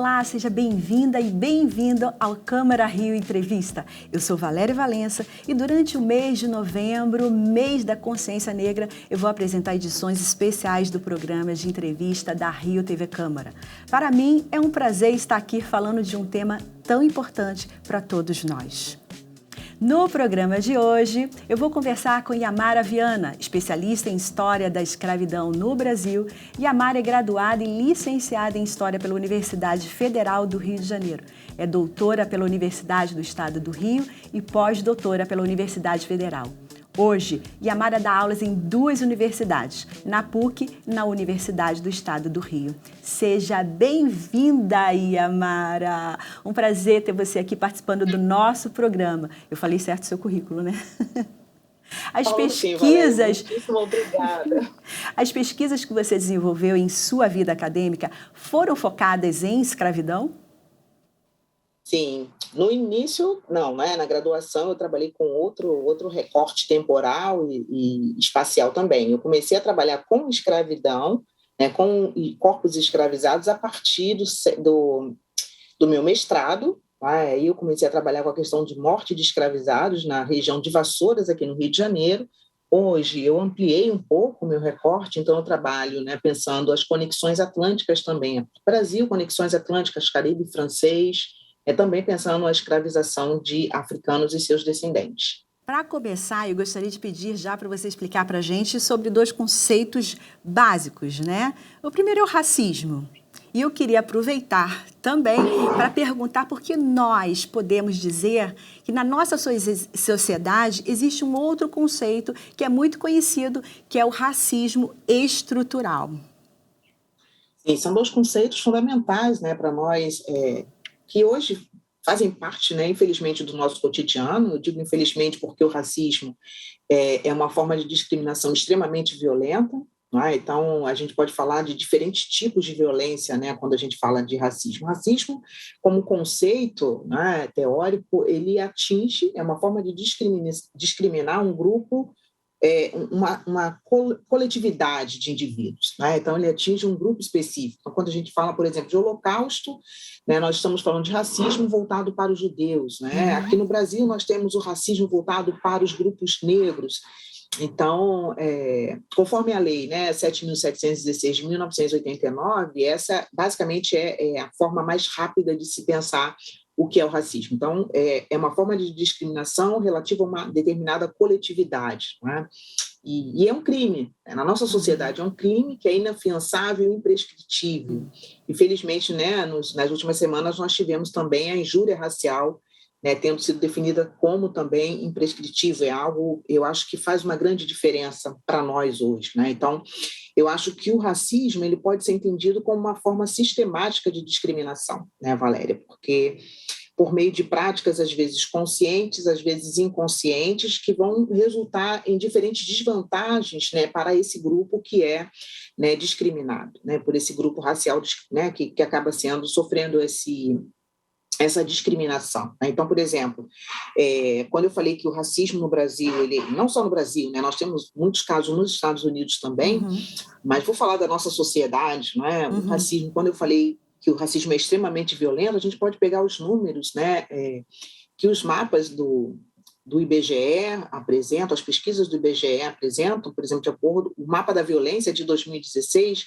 Olá, seja bem-vinda e bem-vindo ao Câmara Rio Entrevista. Eu sou Valéria Valença e durante o mês de novembro, mês da consciência negra, eu vou apresentar edições especiais do programa de entrevista da Rio TV Câmara. Para mim, é um prazer estar aqui falando de um tema tão importante para todos nós. No programa de hoje, eu vou conversar com Yamara Viana, especialista em História da Escravidão no Brasil. Yamara é graduada e licenciada em História pela Universidade Federal do Rio de Janeiro. É doutora pela Universidade do Estado do Rio e pós-doutora pela Universidade Federal. Hoje, Yamara dá aulas em 2 universidades, na PUC e na Universidade do Estado do Rio. Seja bem-vinda, Yamara! Um prazer ter você aqui participando do nosso programa. Eu falei certo o seu currículo, né? As pesquisas... Sim, muitíssimo obrigada. As pesquisas que você desenvolveu em sua vida acadêmica foram focadas em escravidão? Sim, no início, não, né? Na graduação eu trabalhei com outro recorte temporal e espacial também. Eu comecei a trabalhar com escravidão, né, com corpos escravizados a partir do meu mestrado. Aí eu comecei a trabalhar com a questão de morte de escravizados na região de Vassouras, aqui no Rio de Janeiro. Hoje eu ampliei um pouco o meu recorte, então eu trabalho, né, pensando as conexões atlânticas também. Brasil, conexões atlânticas, Caribe francês, também pensando na escravização de africanos e seus descendentes. Para começar, eu gostaria de pedir já para você explicar para a gente sobre 2 conceitos básicos, né? O primeiro é o racismo. E eu queria aproveitar também para perguntar por que nós podemos dizer que na nossa sociedade existe um outro conceito que é muito conhecido, que é o racismo estrutural. Sim, são 2 conceitos fundamentais, né, para nós, que hoje fazem parte, né, infelizmente, do nosso cotidiano. Eu digo infelizmente porque o racismo é uma forma de discriminação extremamente violenta, não é? Então, a gente pode falar de diferentes tipos de violência, né, quando a gente fala de racismo. Racismo, como conceito, né, teórico, ele atinge, é uma forma de discriminar um grupo, uma coletividade de indivíduos, né? Então, ele atinge um grupo específico. Então, quando a gente fala, por exemplo, de Holocausto, né, nós estamos falando de racismo voltado para os judeus, né? Aqui no Brasil, nós temos o racismo voltado para os grupos negros. Então, conforme a lei, né, 7.716 de 1989, essa basicamente é a forma mais rápida de se pensar o que é o racismo. Então, é uma forma de discriminação relativa a uma determinada coletividade, né? E é um crime, né? Na nossa sociedade é um crime que é inafiançável e imprescritível. Infelizmente, né, nas últimas semanas nós tivemos também a injúria racial, né, tendo sido definida como também imprescritível. É algo, eu acho, que faz uma grande diferença para nós hoje, né? Então, eu acho que o racismo ele pode ser entendido como uma forma sistemática de discriminação, né, Valéria? Porque por meio de práticas, às vezes conscientes, às vezes inconscientes, que vão resultar em diferentes desvantagens, né, para esse grupo que é, né, discriminado, né, por esse grupo racial, né, que acaba sofrendo essa discriminação. Então, por exemplo, quando eu falei que o racismo no Brasil, ele não só no Brasil, né, nós temos muitos casos nos Estados Unidos também, mas vou falar da nossa sociedade, não é? O racismo, quando eu falei que o racismo é extremamente violento, a gente pode pegar os números, né, que os mapas do IBGE apresentam, as pesquisas do IBGE apresentam, por exemplo, de acordo com o mapa da violência de 2016,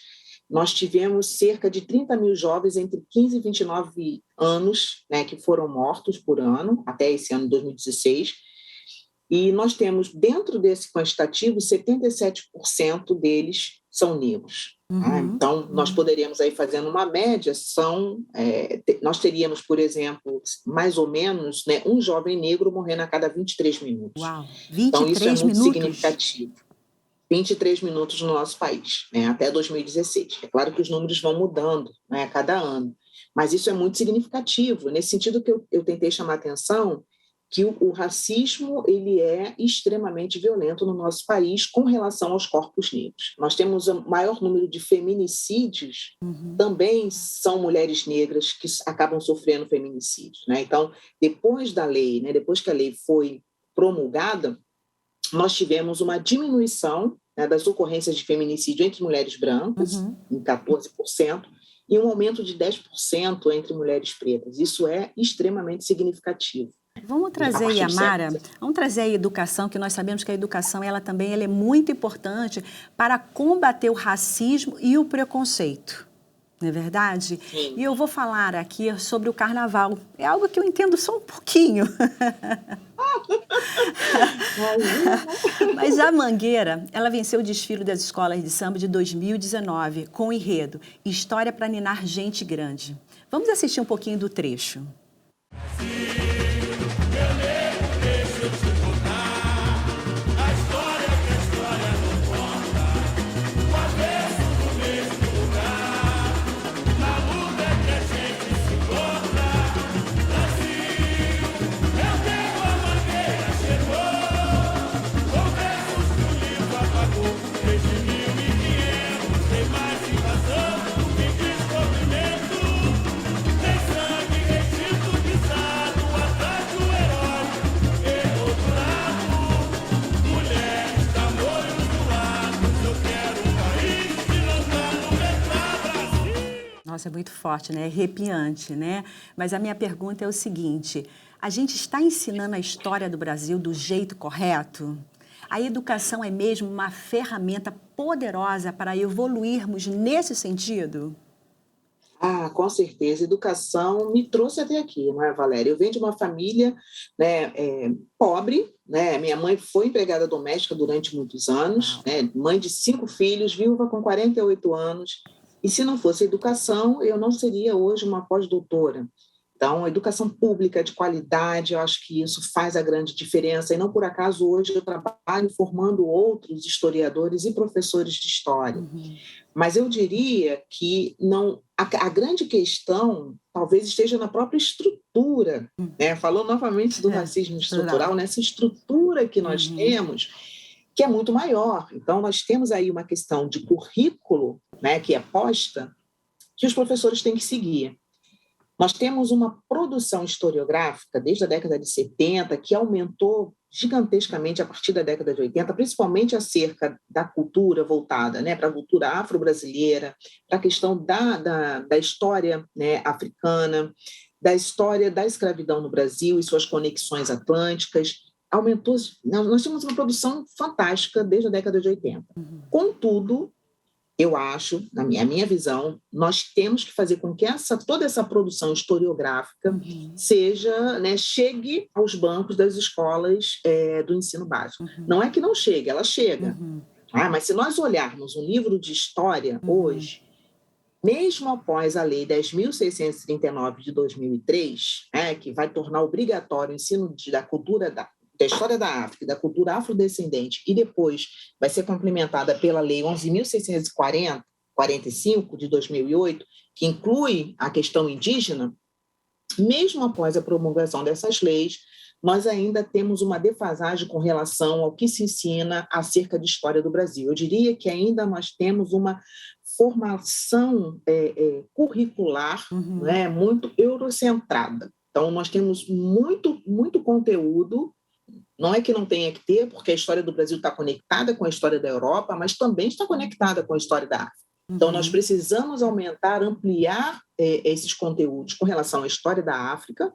nós tivemos cerca de 30 mil jovens entre 15 e 29 anos, né, que foram mortos por ano, até esse ano de 2016, e nós temos, dentro desse quantitativo, 77% deles são negros. Tá? Então, nós poderíamos, aí fazendo uma média, nós teríamos, por exemplo, mais ou menos, né, um jovem negro morrendo a cada 23 minutos. Uau, 23 então, isso é muito minutos? Significativo. 23 minutos no nosso país, né, até 2016. É claro que os números vão mudando, né, a cada ano, mas isso é muito significativo. Nesse sentido que eu tentei chamar a atenção, que o racismo ele é extremamente violento no nosso país com relação aos corpos negros. Nós temos o maior número de feminicídios, também são mulheres negras que acabam sofrendo feminicídios, né? Então, depois da lei, né, depois que a lei foi promulgada, nós tivemos uma diminuição, né, das ocorrências de feminicídio entre mulheres brancas, em 14%, e um aumento de 10% entre mulheres pretas. Isso é extremamente significativo. Vamos trazer, Yamara, vamos trazer a educação, que nós sabemos que a educação ela também ela é muito importante para combater o racismo e o preconceito. Não é verdade? Sim. E eu vou falar aqui sobre o carnaval. É algo que eu entendo só um pouquinho. Mas a Mangueira, ela venceu o desfile das escolas de samba de 2019 com o enredo História para Ninar Gente Grande. Vamos assistir um pouquinho do trecho. Nossa, é muito forte, né? É arrepiante, né? Mas a minha pergunta é o seguinte: a gente está ensinando a história do Brasil do jeito correto? A educação é mesmo uma ferramenta poderosa para evoluirmos nesse sentido? Ah, com certeza. Educação me trouxe até aqui, não é, Valéria? Eu venho de uma família, né, pobre, né? Minha mãe foi empregada doméstica durante muitos anos, né? Mãe de 5 filhos, viúva com 48 anos. E se não fosse educação, eu não seria hoje uma pós-doutora. Então, educação pública de qualidade, eu acho que isso faz a grande diferença. E não por acaso hoje eu trabalho formando outros historiadores e professores de história. Mas eu diria que não, a grande questão talvez esteja na própria estrutura, né? Falando novamente do racismo estrutural, nessa estrutura que nós temos, que é muito maior. Então, nós temos aí uma questão de currículo, né, que é posta, que os professores têm que seguir. Nós temos uma produção historiográfica desde a década de 70 que aumentou gigantescamente a partir da década de 80, principalmente acerca da cultura voltada, né, para a cultura afro-brasileira, para a questão da história, né, africana, da história da escravidão no Brasil e suas conexões atlânticas. Aumentou, nós temos uma produção fantástica desde a década de 80. Contudo, eu acho, na minha visão, nós temos que fazer com que toda essa produção historiográfica seja, né, chegue aos bancos das escolas do ensino básico. Não é que não chegue, ela chega. Mas se nós olharmos um livro de história hoje, mesmo após a Lei 10.639 de 2003, que vai tornar obrigatório o ensino da cultura da história da África, da cultura afrodescendente, e depois vai ser complementada pela Lei 11.645, de 2008, que inclui a questão indígena, mesmo após a promulgação dessas leis, nós ainda temos uma defasagem com relação ao que se ensina acerca de história do Brasil. Eu diria que ainda nós temos uma formação curricular, né, muito eurocentrada. Então, nós temos muito conteúdo. Não é que não tenha que ter, porque a história do Brasil está conectada com a história da Europa, mas também está conectada com a história da África. Então, nós precisamos aumentar, ampliar esses conteúdos com relação à história da África,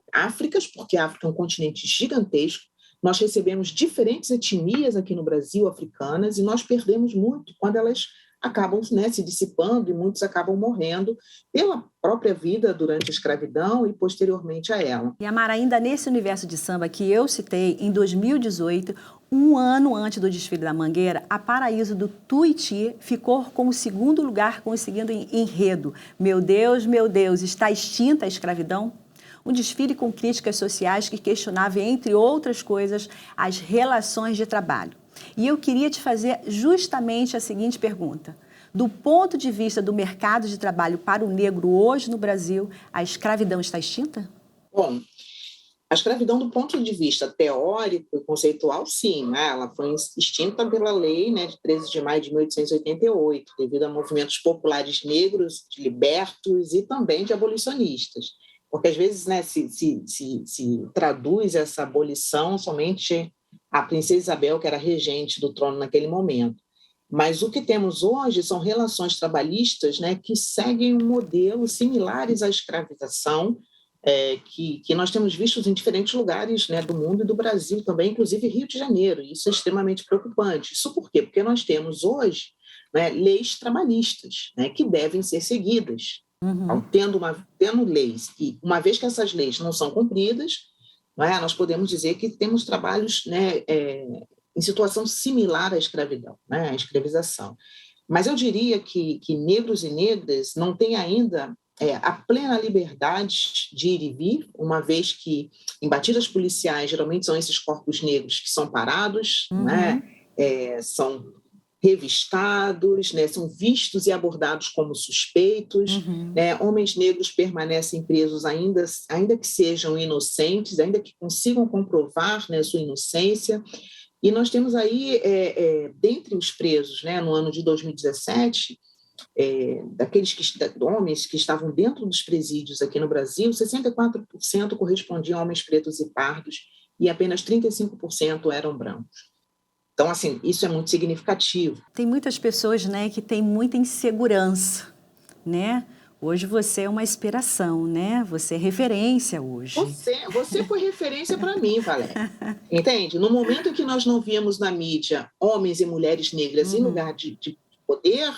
porque a África é um continente gigantesco, nós recebemos diferentes etnias aqui no Brasil, africanas, e nós perdemos muito quando elas acabam, né, se dissipando e muitos acabam morrendo pela própria vida durante a escravidão e posteriormente a ela. E, Amara, ainda nesse universo de samba que eu citei, em 2018, um ano antes do desfile da Mangueira, a Paraíso do Tuiuti ficou com o segundo lugar, conseguindo enredo. Meu Deus, está extinta a escravidão? Um desfile com críticas sociais que questionava, entre outras coisas, as relações de trabalho. E eu queria te fazer justamente a seguinte pergunta. Do ponto de vista do mercado de trabalho para o negro hoje no Brasil, a escravidão está extinta? Bom, a escravidão do ponto de vista teórico e conceitual, sim, né? Ela foi extinta pela lei, né, de 13 de maio de 1888, devido a movimentos populares negros, de libertos e também de abolicionistas. Porque, às vezes, né, se traduz essa abolição somente a princesa Isabel, que era regente do trono naquele momento. Mas o que temos hoje são relações trabalhistas, né, que seguem um modelo similares à escravização, que nós temos visto em diferentes lugares, né, do mundo e do Brasil também, inclusive Rio de Janeiro. Isso é extremamente preocupante. Isso por quê? Porque nós temos hoje, né, leis trabalhistas, né, que devem ser seguidas. Então, tendo leis, e uma vez que essas leis não são cumpridas, né, nós podemos dizer que temos trabalhos, né, em situação similar à escravidão, né, à escravização. Mas eu diria que negros e negras não têm ainda a plena liberdade de ir e vir, uma vez que em batidas policiais geralmente são esses corpos negros que são parados, né, são revistados, né, são vistos e abordados como suspeitos, né, homens negros permanecem presos ainda que sejam inocentes, ainda que consigam comprovar, né, sua inocência. E nós temos aí, dentre os presos, né, no ano de 2017, homens que estavam dentro dos presídios aqui no Brasil, 64% correspondiam a homens pretos e pardos e apenas 35% eram brancos. Então, assim, isso é muito significativo. Tem muitas pessoas, né, que têm muita insegurança, né? Hoje você é uma inspiração, né? Você é referência hoje. Você foi referência para mim, Valéria. Entende? No momento em que nós não víamos na mídia homens e mulheres negras em lugar de poder,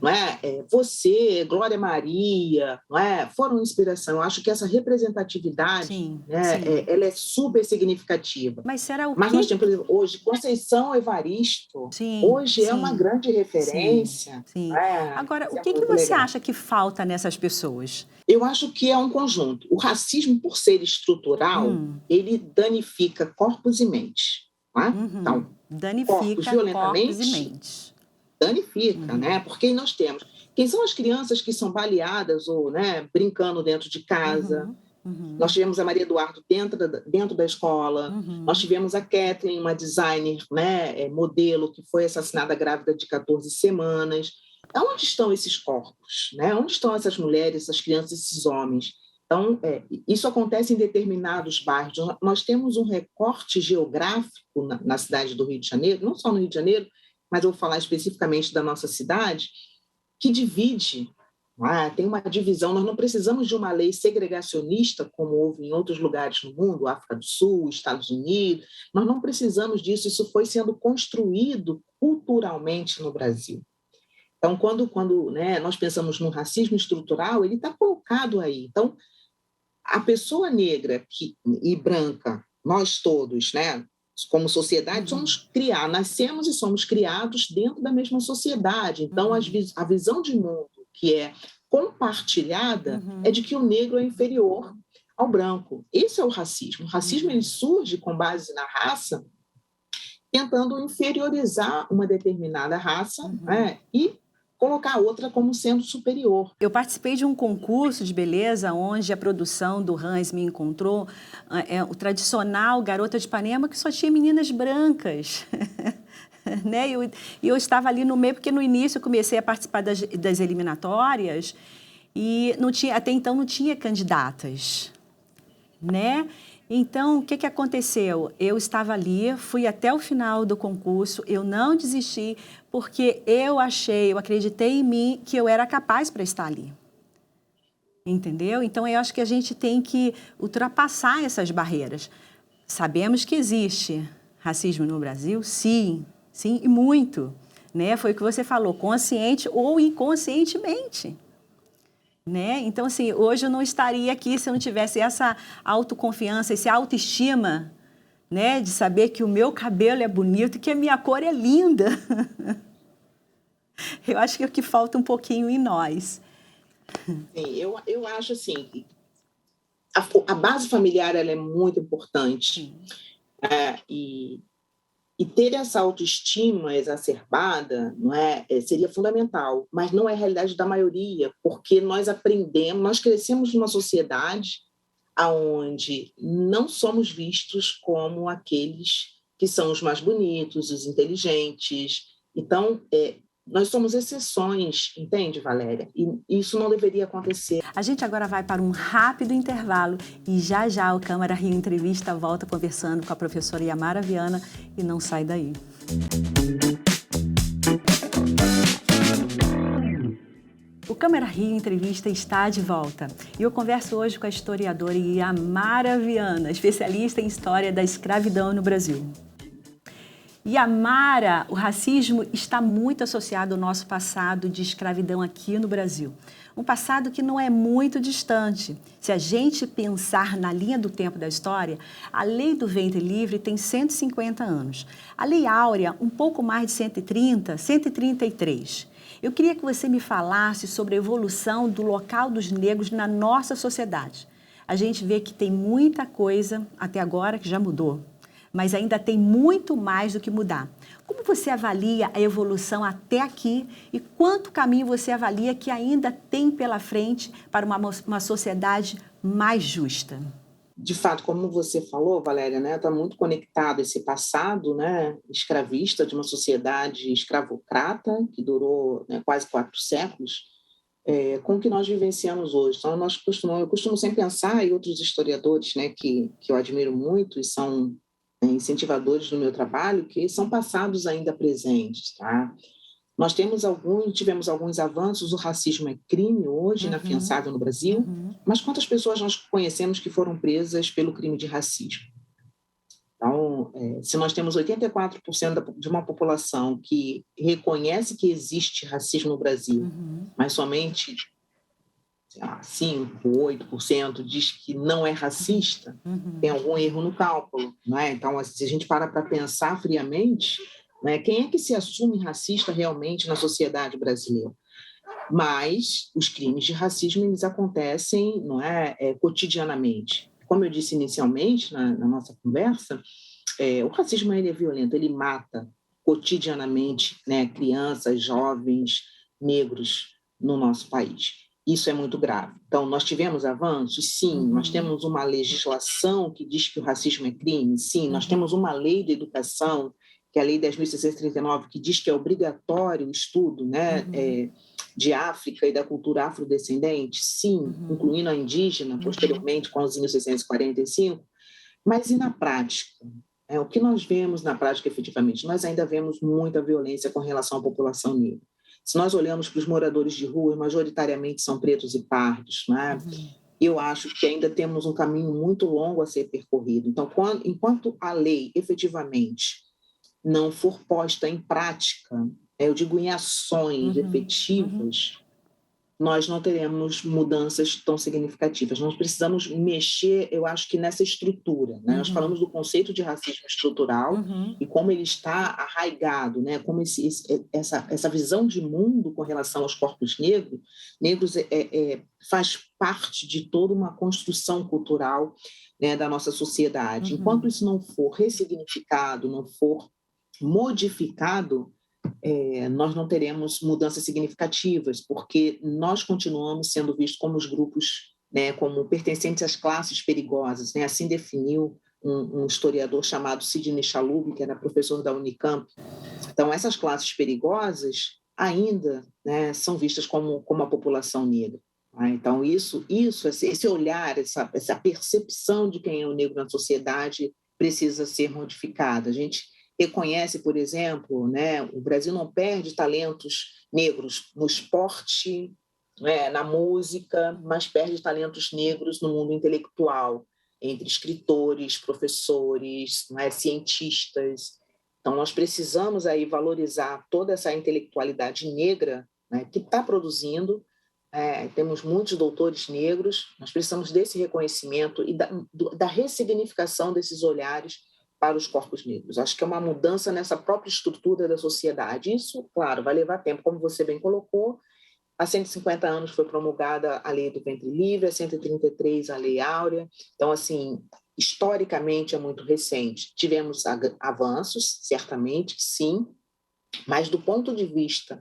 não é? Você, Glória Maria, não é? Foram inspiração. Eu acho que essa representatividade, né, ela é super significativa. Mas será o Mas nós temos, por exemplo, hoje, Conceição Evaristo, hoje é uma grande referência. Sim. Agora, o que você acha que falta nessas pessoas? Eu acho que é um conjunto. O racismo, por ser estrutural, ele danifica corpos e mente. Não é? Então, danifica corpos e mente. Danifica, né? Porque nós temos... Quem são as crianças que são baleadas ou, né, brincando dentro de casa? Nós tivemos a Maria Eduardo dentro da escola, nós tivemos a Kathleen, uma designer, né, modelo, que foi assassinada grávida de 14 semanas. Onde estão esses corpos? Né? Onde estão essas mulheres, essas crianças, esses homens? Então, isso acontece em determinados bairros. Nós temos um recorte geográfico na cidade do Rio de Janeiro, não só no Rio de Janeiro, mas eu vou falar especificamente da nossa cidade, que divide, tem uma divisão. Nós não precisamos de uma lei segregacionista, como houve em outros lugares no mundo, África do Sul, Estados Unidos. Nós não precisamos disso, isso foi sendo construído culturalmente no Brasil. Então, quando né, nós pensamos no racismo estrutural, ele está colocado aí. Então, a pessoa negra e branca, nós todos, né, como sociedade, nascemos e somos criados dentro da mesma sociedade. Então, a visão de mundo que é compartilhada é de que o negro é inferior ao branco. Esse é o racismo. O racismo ele surge com base na raça, tentando inferiorizar uma determinada raça, né, e colocar a outra como sendo superior. Eu participei de um concurso de beleza onde a produção do Hans me encontrou o tradicional Garota de Ipanema, que só tinha meninas brancas. Né? E eu estava ali no meio, porque no início eu comecei a participar das eliminatórias e até então não tinha candidatas, né? Então, o que aconteceu? Eu estava ali, fui até o final do concurso, eu não desisti, porque eu acreditei em mim que eu era capaz para estar ali. Entendeu? Então, eu acho que a gente tem que ultrapassar essas barreiras. Sabemos que existe racismo no Brasil? Sim, e muito. Né? Foi o que você falou, consciente ou inconscientemente. Né? Então, assim, hoje eu não estaria aqui se eu não tivesse essa autoconfiança, essa autoestima, né? De saber que o meu cabelo é bonito e que a minha cor é linda. Eu acho que é o que falta um pouquinho em nós. Sim, eu acho assim, a base familiar ela é muito importante. E ter essa autoestima exacerbada, não seria fundamental, mas não é a realidade da maioria, porque nós crescemos numa sociedade onde não somos vistos como aqueles que são os mais bonitos, os inteligentes. Então, nós somos exceções, entende, Valéria? E isso não deveria acontecer. A gente agora vai para um rápido intervalo e já o Câmara Rio Entrevista volta conversando com a professora Yamara Viana e não sai daí. Câmara Rio Entrevista está de volta e eu converso hoje com a historiadora Yamara Viana, especialista em história da escravidão no Brasil. Yamara, o racismo está muito associado ao nosso passado de escravidão aqui no Brasil. Um passado que não é muito distante. Se a gente pensar na linha do tempo da história, a Lei do Ventre Livre tem 150 anos. A Lei Áurea, um pouco mais de 130, 133. Eu queria que você me falasse sobre a evolução do local dos negros na nossa sociedade. A gente vê que tem muita coisa até agora que já mudou, mas ainda tem muito mais do que mudar. Como você avalia a evolução até aqui e quanto caminho você avalia que ainda tem pela frente para uma sociedade mais justa? De fato, como você falou, Valéria, né, está muito conectado esse passado, né, escravista de uma sociedade escravocrata que durou, né, quase 4 séculos, com o que nós vivenciamos hoje. Então, eu costumo sempre pensar, e outros historiadores, né, que eu admiro muito e são incentivadores do meu trabalho, que são passados ainda presentes, tá? Nós tivemos alguns avanços, o racismo é crime hoje, inafiançável no Brasil, mas quantas pessoas nós conhecemos que foram presas pelo crime de racismo? Então, se nós temos 84% de uma população que reconhece que existe racismo no Brasil, mas somente 5, 8% diz que não é racista, tem algum erro no cálculo, né? Então, se a gente para pensar friamente, né, quem é que se assume racista realmente na sociedade brasileira? Mas os crimes de racismo eles acontecem, não é, cotidianamente. Como eu disse inicialmente na nossa conversa, o racismo ele é violento, ele mata cotidianamente, né, crianças, jovens, negros no nosso país. Isso é muito grave. Então, nós tivemos avanços? Sim. Nós temos uma legislação que diz que o racismo é crime? Sim. Nós temos uma lei de educação, que é a Lei 10.639, que diz que é obrigatório o estudo, né, de África e da cultura afrodescendente? Sim. Incluindo a indígena, posteriormente, com os 1645. Mas e na prática? O que nós vemos na prática, efetivamente? Nós ainda vemos muita violência com relação à população negra. Se nós olhamos para os moradores de rua, majoritariamente são pretos e pardos, né? Eu acho que ainda temos um caminho muito longo a ser percorrido. Então, enquanto a lei, efetivamente, não for posta em prática, eu digo em ações efetivas, nós não teremos mudanças tão significativas. Nós precisamos mexer, eu acho que nessa estrutura, né? Nós falamos do conceito de racismo estrutural e como ele está arraigado, né? Como essa visão de mundo com relação aos corpos negros faz parte de toda uma construção cultural, né, da nossa sociedade. Enquanto isso não for ressignificado, não for modificado, nós não teremos mudanças significativas, porque nós continuamos sendo vistos como os grupos, né, como pertencentes às classes perigosas, né? Assim definiu um historiador chamado Sidney Chalub, que era professor da Unicamp. Então, essas classes perigosas ainda, né, são vistas como a população negra. Então, esse olhar, essa percepção de quem é o negro na sociedade precisa ser modificada. A gente reconhece, por exemplo, né, o Brasil não perde talentos negros no esporte, né, na música, mas perde talentos negros no mundo intelectual, entre escritores, professores, né, cientistas. Então, nós precisamos aí valorizar toda essa intelectualidade negra, né, que está produzindo. Temos muitos doutores negros, nós precisamos desse reconhecimento e da ressignificação desses olhares para os corpos negros. Acho que é uma mudança nessa própria estrutura da sociedade. Isso, claro, vai levar tempo, como você bem colocou. Há 150 anos foi promulgada a Lei do Ventre Livre, há 133 a Lei Áurea. Então, assim, historicamente é muito recente. Tivemos avanços, certamente, sim, mas do ponto de vista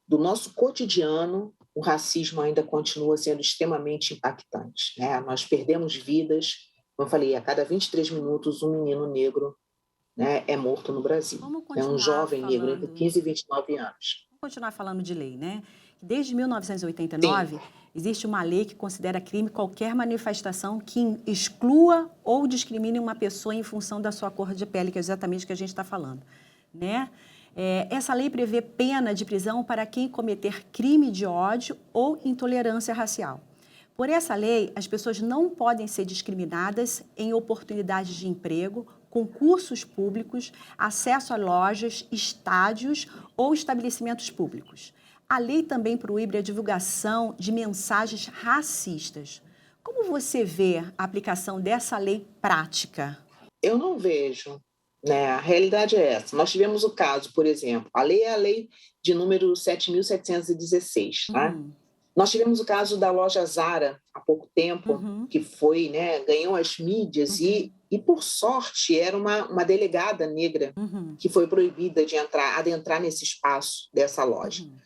do nosso cotidiano, o racismo ainda continua sendo extremamente impactante, né? Nós perdemos vidas. Como eu falei, a cada 23 minutos um menino negro, né, é morto no Brasil. É um jovem negro entre 15 e 29 anos. Vamos continuar falando de lei, né? Desde 1989, Sim. existe uma lei que considera crime qualquer manifestação que exclua ou discrimine uma pessoa em função da sua cor de pele, que é exatamente o que a gente está falando, né? Essa lei prevê pena de prisão para quem cometer crime de ódio ou intolerância racial. Por essa lei, as pessoas não podem ser discriminadas em oportunidades de emprego, concursos públicos, acesso a lojas, estádios ou estabelecimentos públicos. A lei também proíbe a divulgação de mensagens racistas. Como você vê a aplicação dessa lei prática? Eu não vejo, né? A realidade é essa. Nós tivemos o caso, por exemplo, a lei é a lei de número 7.716, tá? Uhum, Nós tivemos o caso da loja Zara há pouco tempo, uhum, que foi, né, ganhou as mídias uhum, e por sorte, era uma delegada negra uhum, que foi proibida de adentrar nesse espaço dessa loja. uhum,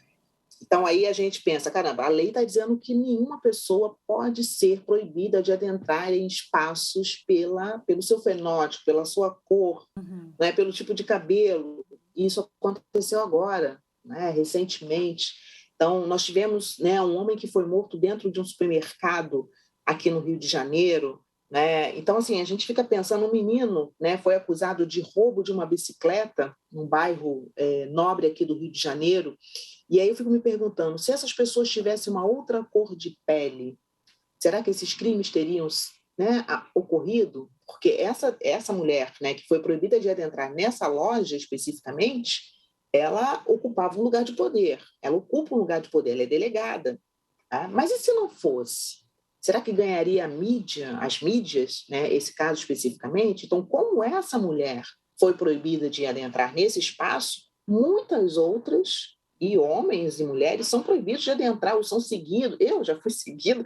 Então, aí a gente pensa, caramba, a lei está dizendo que nenhuma pessoa pode ser proibida de adentrar em espaços pelo seu fenótipo, pela sua cor, uhum, né, pelo tipo de cabelo. Isso aconteceu agora, né, recentemente. Então, nós tivemos, né, um homem que foi morto dentro de um supermercado aqui no Rio de Janeiro. Né? Então, assim, a gente fica pensando, um menino, né, foi acusado de roubo de uma bicicleta num bairro nobre aqui do Rio de Janeiro, e aí eu fico me perguntando, se essas pessoas tivessem uma outra cor de pele, será que esses crimes teriam, né, ocorrido? Porque essa mulher, né, que foi proibida de adentrar nessa loja especificamente, ela ocupava um lugar de poder, ela ocupa um lugar de poder, ela é delegada. Tá? Mas e se não fosse? Será que ganharia a mídia, as mídias, né, esse caso especificamente? Então, como essa mulher foi proibida de adentrar nesse espaço, muitas outras, e homens e mulheres, são proibidos de adentrar ou são seguidos. Eu já fui seguida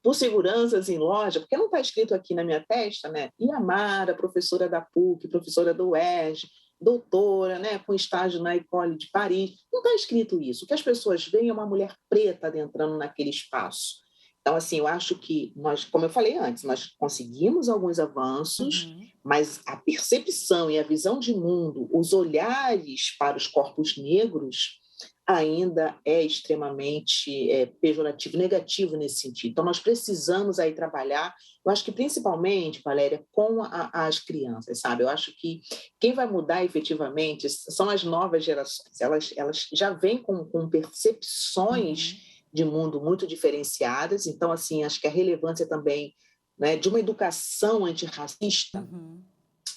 por seguranças em loja, porque não está escrito aqui na minha testa, né? Iamara, professora da PUC, professora do UERJ, doutora, né, com estágio na École de Paris. Não está escrito isso. O que as pessoas veem é uma mulher preta adentrando naquele espaço. Então, assim, eu acho que nós, como eu falei antes, nós conseguimos alguns avanços, uhum. mas a percepção e a visão de mundo, os olhares para os corpos negros ainda é extremamente pejorativo, negativo nesse sentido. Então, nós precisamos aí trabalhar, eu acho que principalmente, Valéria, com as crianças, sabe? Eu acho que quem vai mudar efetivamente são as novas gerações. Elas já vêm com percepções Uhum, de mundo muito diferenciadas. Então, assim, acho que a relevância também, né, de uma educação antirracista uhum,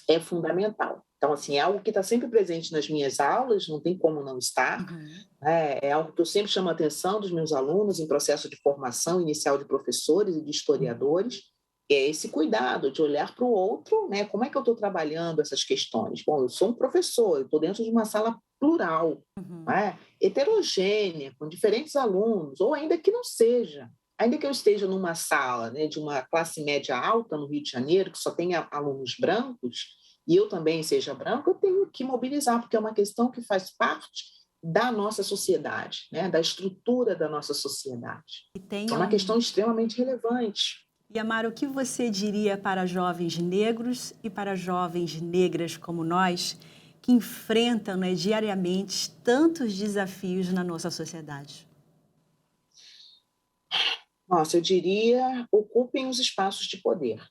é fundamental. Então, assim, é algo que está sempre presente nas minhas aulas, não tem como não estar, uhum, né? É algo que eu sempre chamo a atenção dos meus alunos em processo de formação inicial de professores e de historiadores, é esse cuidado de olhar para o outro, né? Como é que eu estou trabalhando essas questões? Bom, eu sou um professor, eu estou dentro de uma sala plural, uhum, né? Heterogênea, com diferentes alunos, ou ainda que não seja, ainda que eu esteja numa sala, né, de uma classe média alta no Rio de Janeiro, que só tenha alunos brancos, e eu também seja branco, eu tenho que mobilizar, porque é uma questão que faz parte da nossa sociedade, né, da estrutura da nossa sociedade. E É uma questão extremamente relevante. Yamara, o que você diria para jovens negros e para jovens negras como nós, que enfrentam, né, diariamente tantos desafios na nossa sociedade? Nossa, eu diria, ocupem os espaços de poder.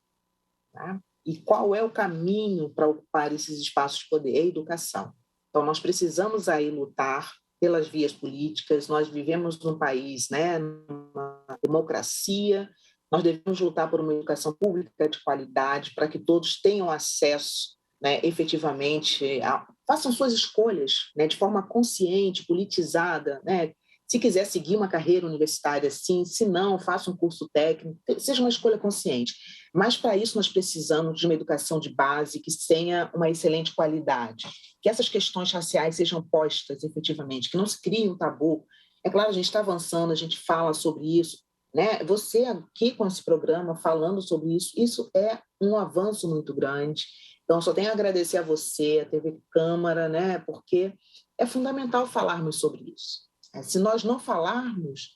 Tá? E qual é o caminho para ocupar esses espaços de poder? É a educação. Então, nós precisamos aí lutar pelas vias políticas, nós vivemos num país, né, numa democracia, nós devemos lutar por uma educação pública de qualidade, para que todos tenham acesso, né, efetivamente, façam suas escolhas, né, de forma consciente, politizada, né, se quiser seguir uma carreira universitária, sim, se não, faça um curso técnico, seja uma escolha consciente. Mas para isso nós precisamos de uma educação de base que tenha uma excelente qualidade, que essas questões raciais sejam postas efetivamente, que não se crie um tabu. É claro, a gente está avançando, a gente fala sobre isso, né? Você aqui com esse programa falando sobre isso é um avanço muito grande. Então, só tenho a agradecer a você, a TV Câmara, né? Porque é fundamental falarmos sobre isso. Se nós não falarmos,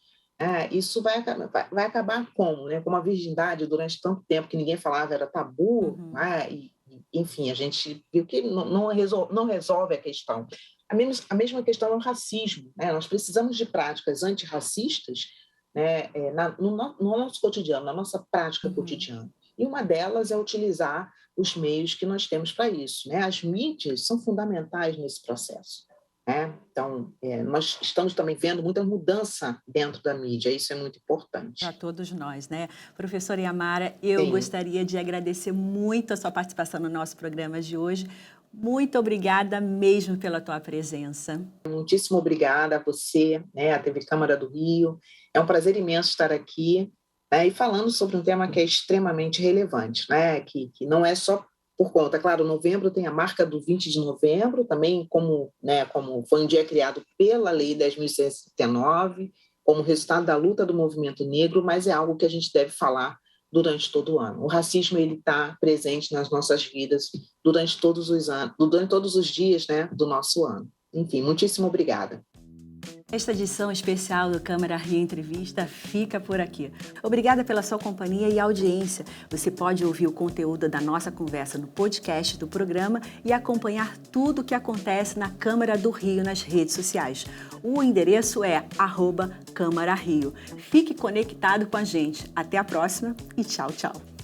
isso vai acabar como? Né? Como a virgindade, durante tanto tempo que ninguém falava, era tabu, Uhum. né? Enfim, a gente viu que não resolve a questão. A mesma questão é o racismo. Né? Nós precisamos de práticas antirracistas, né? No nosso cotidiano, na nossa prática Uhum. cotidiana. E uma delas é utilizar os meios que nós temos para isso. Né? As mídias são fundamentais nesse processo. né? Então, nós estamos também vendo muita mudança dentro da mídia, isso é muito Para importante. todos nós, né? Professora Yamara, eu Sim, gostaria de agradecer muito a sua participação no nosso programa de hoje. Muito obrigada mesmo pela tua presença. muitíssimo obrigada a você, né, a TV Câmara do Rio. É um prazer imenso estar aqui, né, e falando sobre um tema que é extremamente relevante, né, que não é só por conta, claro, novembro tem a marca do 20 de novembro, também como, né, como foi um dia criado pela Lei 10.169, como resultado da luta do movimento negro, mas é algo que a gente deve falar durante todo o ano. O racismo ele está presente nas nossas vidas durante todos os anos, durante todos os dias, né, do nosso ano. Enfim, muitíssimo obrigada. Esta edição especial do Câmara Rio Entrevista fica por aqui. Obrigada pela sua companhia e audiência. Você pode ouvir o conteúdo da nossa conversa no podcast do programa e acompanhar tudo o que acontece na Câmara do Rio nas redes sociais. O endereço é @Câmara Rio. Fique conectado com a gente. Até a próxima e tchau, tchau.